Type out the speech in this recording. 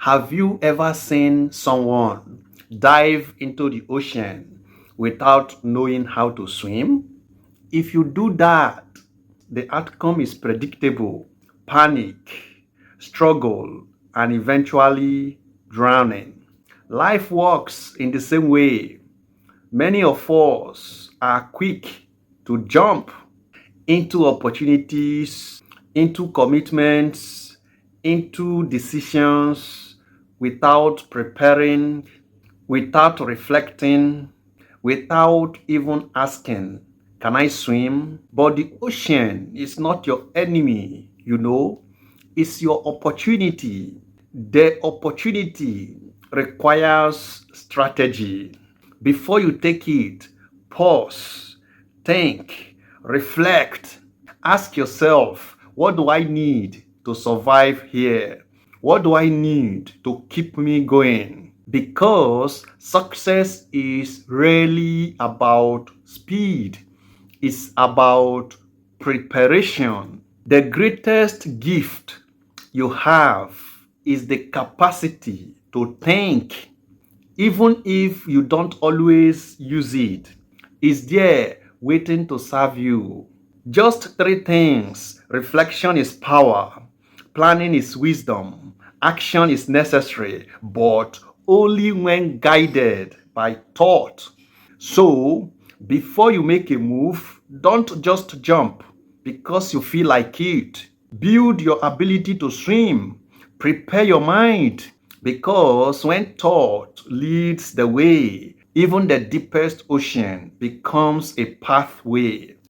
Have you ever seen someone dive into the ocean without knowing how to swim? If you do that, the outcome is predictable: panic, struggle, and eventually drowning. Life works in the same way. Many of us are quick to jump into opportunities, into commitments, into decisions without preparing, without reflecting, without even asking, can I swim? But the ocean is not your enemy, it's your opportunity. The opportunity requires strategy. Before you take it, pause, think, reflect. Ask yourself, what do I need to survive here? What do I need to keep me going? Because success is really about speed, it's about preparation. The greatest gift you have is the capacity to think, even if you don't always use it. It's there waiting to serve you. Just three things: reflection is power, planning is wisdom, action is necessary, but only when guided by thought. So, before you make a move, don't just jump because you feel like it. Build your ability to swim. Prepare your mind, because when thought leads the way, even the deepest ocean becomes a pathway.